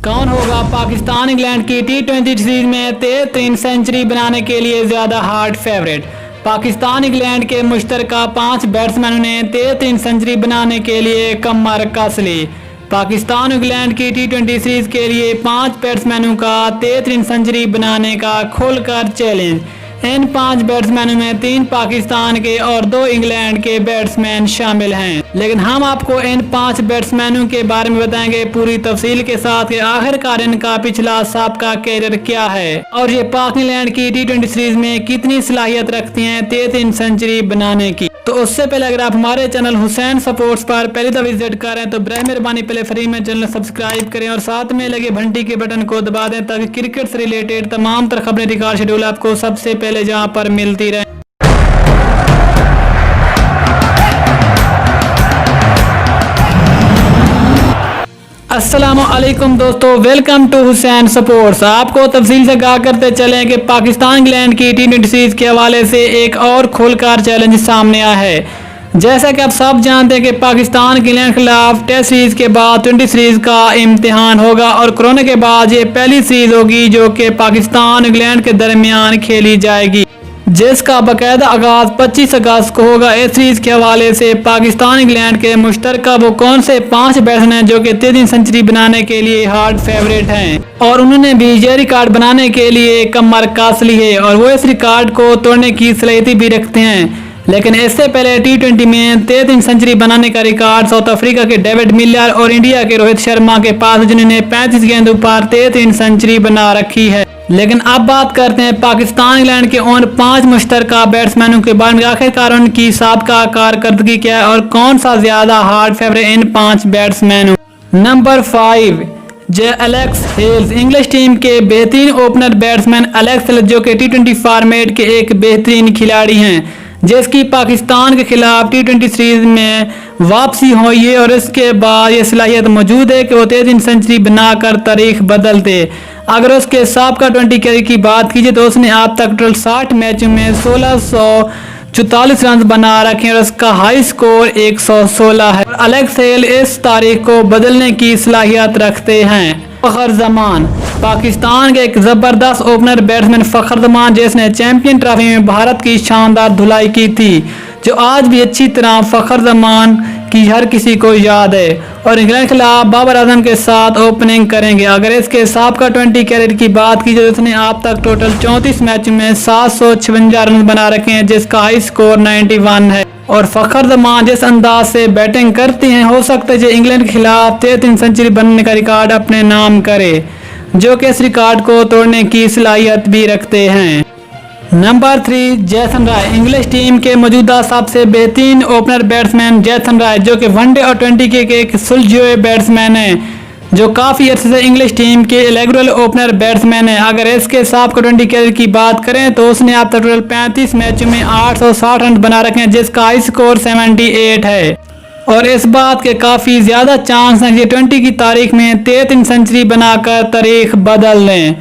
कौन होगा पाकिस्तान इंग्लैंड की T20 सीरीज में 13 सेंचुरी बनाने के लिए ज्यादा हार्ड फेवरेट। पाकिस्तान इंग्लैंड के मुश्तरका 5 बैट्समैनों ने 13 सेंचुरी बनाने के लिए कमर कस ली। पाकिस्तान इंग्लैंड की T20 सीरीज के लिए 5 बैट्समैनों का 13 सेंचुरी बनाने का खुलकर चैलेंज। इन 5 बैट्समैनों में 3 पाकिस्तान के और 2 इंग्लैंड के बैट्समैन शामिल हैं, लेकिन हम आपको इन 5 बैट्समैनों के बारे में बताएंगे पूरी तफसील के साथ कि आखिरकार इनका पिछला साबका कैरियर क्या है और ये पाक इंग्लैंड की T20 सीरीज में कितनी सलाहियत रखती हैं 13 सेंचुरी बनाने की। तो उससे पहले अगर आप हमारे चैनल हुसैन स्पोर्ट्स पर पहली दफा विजिट कर रहे हैं तो बराए मेहरबानी पहले फ्री में चैनल सब्सक्राइब करें और साथ में लगे घंटी के बटन को दबा दें ताकि क्रिकेट से रिलेटेड तमाम तर खबरें रिकॉर्ड शेड्यूल आपको सबसे पहले जहां पर मिलती रहे। अस्सलामुअलैकुम दोस्तों, वेलकम टू हुसैन स्पोर्ट्स। आपको तफसील से आगाह करते चलें कि पाकिस्तान इंग्लैंड की T20 सीरीज के हवाले से एक और खुलकर चैलेंज सामने आया है। जैसा कि आप सब जानते हैं कि पाकिस्तान के इंग्लैंड के खिलाफ टेस्ट सीरीज के बाद 20 सीरीज का इम्तिहान होगा और कोरोना के बाद ये पहली सीरीज होगी जो कि पाकिस्तान इंग्लैंड के दरमियान खेली जाएगी, जिसका बाकायदा आगाज 25 अगस्त को होगा। इस सीरीज के हवाले से पाकिस्तान इंग्लैंड के मुश्तरका वो कौन से 5 बैट्समैन हैं जो कि 13 सेंचुरी बनाने के लिए हार्ड फेवरेट हैं और उन्होंने भी ये रिकॉर्ड बनाने के लिए कमर कस ली है और वो इस रिकॉर्ड को तोड़ने की सलाहियत भी रखते हैं। लेकिन इससे पहले T20 में 13 सेंचुरी बनाने का रिकॉर्ड साउथ अफ्रीका के डेविड मिलर और इंडिया के रोहित शर्मा के पास, जिन्होंने 35 गेंदों पर 13 सेंचुरी बना रखी है। लेकिन अब बात करते हैं पाकिस्तान इंग्लैंड के उन 5 मुश्तरका बैट्समैनों के बारे में, आखिरकार उनकी साबका कारकर्दगी क्या है और कौन सा ज्यादा हार्ड फेवरेट इन 5 बैट्समैनों। Number 5 Alex Hales. English team के बेहतरीन ओपनर बैट्समैन एलेक्स हेल्स जो कि T20 फॉर्मेट के एक बेहतरीन खिलाड़ी हैं, जिसकी पाकिस्तान के खिलाफ T20 सीरीज में वापसी हुई है और इसके बाद ये सलाहियत मौजूद है कि वो 13 सेंचुरी बनाकर तारीख बदल दे। अगर उसके साबका 20 कैरियर की बात कीजिए तो उसने अब तक टोटल 60 मैचों में 1644 रन बना रखे हैं और उसका हाई स्कोर 116 है। एलेक्स हेल्स इस तारीख को बदलने की सलाहियत रखते हैं। फखर जमान। पाकिस्तान के एक जबरदस्त ओपनर बैट्समैन फखर जमान, जिसने चैंपियन ट्रॉफी में भारत की शानदार धुलाई की थी, जो आज भी अच्छी तरह फखर जमान की हर किसी को याद है और इंग्लैंड के खिलाफ बाबर आजम के साथ ओपनिंग करेंगे। अगर इसके साबका 20 कैरियर की बात की जाए तो उसने अब तक टोटल 34 मैच में 756 रन बना रखे हैं, जिसका हाई स्कोर 91 है। और फखर जमान जिस अंदाज से बैटिंग करते हैं, हो सकता है इंग्लैंड के खिलाफ 13 सेंचुरी बनने का रिकॉर्ड अपने नाम करे, जो कि इस रिकॉर्ड को तोड़ने की सलाहियत भी रखते हैं। Number 3 Jason Roy. English team के मौजूदा सबसे बेहतरीन ओपनर बैट्समैन जेसन रॉय, जो कि वनडे और 20 के एक सुलझे बैट्समैन हैं, जो काफ़ी अर्से से इंग्लिश टीम के इलेगुरल ओपनर बैट्समैन है। अगर इसके साबका 20 कैरियर की बात करें तो उसने अब तक टोटल 35 मैचों में 860 रन बना रखे हैं, जिसका हाई स्कोर 78 है और इस बात के काफ़ी ज़्यादा चांस हैं कि 20 की तारीख में 13 सेंचुरी बनाकर तारीख बदल लें।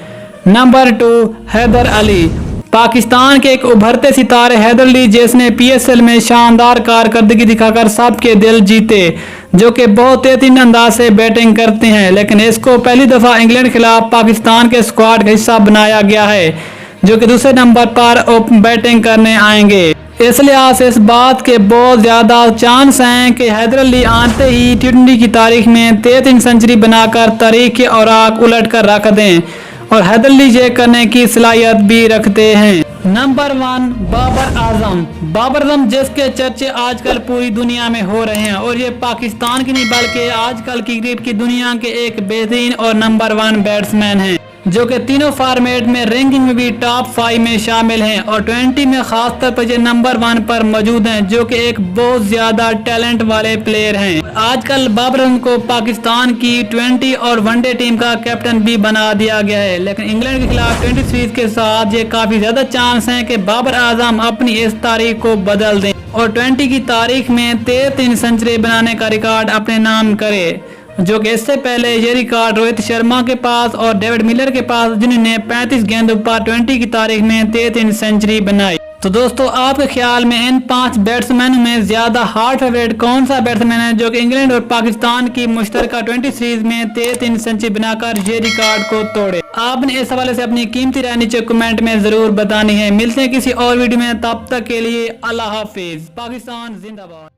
नंबर 2 हैदर अली। पाकिस्तान के एक उभरते सितारे हैदर अली, जिसने PSL में शानदार कारकर्दगी दिखाकर सबके दिल जीते, जो कि बहुत बेहतरीन अंदाज से बैटिंग करते हैं, लेकिन इसको पहली दफ़ा इंग्लैंड के खिलाफ पाकिस्तान के स्क्वाड का हिस्सा बनाया गया है, जो कि दूसरे नंबर पर बैटिंग करने आएंगे। इस लिहाज से इस बात के बहुत ज़्यादा चांस हैं कि हैदर अली आते ही T20 की तारीख में 13 सेंचुरी बनाकर तारीख के औराक उलट कर रख दें और हैदर अली ये करने की सलाहियत भी रखते हैं। नंबर 1 बाबर आजम। बाबर आजम जिसके चर्चे आजकल पूरी दुनिया में हो रहे हैं और ये पाकिस्तान की नहीं बल्कि आजकल की क्रिकेट की दुनिया के एक बेहतरीन और नंबर 1 बैट्समैन हैं, जो कि तीनों फॉर्मेट में रैंकिंग में भी टॉप 5 में शामिल हैं और 20 में खास तौर पर ये नंबर 1 पर मौजूद हैं, जो कि एक बहुत ज्यादा टैलेंट वाले प्लेयर हैं। आजकल बाबर आजम को पाकिस्तान की 20 और वनडे टीम का कैप्टन भी बना दिया गया है, लेकिन इंग्लैंड के खिलाफ 20 सीरीज के साथ ये काफी ज्यादा चांस हैं कि बाबर आजम अपनी इस तारीख को बदल दें और 20 की तारीख में 13 सेंचुरी बनाने का रिकॉर्ड अपने नाम करे। जो कि इससे पहले ये रिकॉर्ड रोहित शर्मा के पास और डेविड मिलर के पास, जिन्होंने 35 गेंदों पर 20 की तारीख में 33 सेंचुरी बनाई। तो दोस्तों, आपके ख्याल में इन 5 बैट्समैनों में ज्यादा हार्ड फेवरेट कौन सा बैट्समैन है जो कि इंग्लैंड और पाकिस्तान की मुश्तरका 20 सीरीज में 33 सेंचुरी बनाकर ये रिकॉर्ड को तोड़े? आपने इस हवाले से अपनी कीमती राय नीचे कमेंट में जरूर बतानी है। मिलते हैं किसी और वीडियो में, तब तक के लिए अल्लाह हाफिज। पाकिस्तान जिंदाबाद।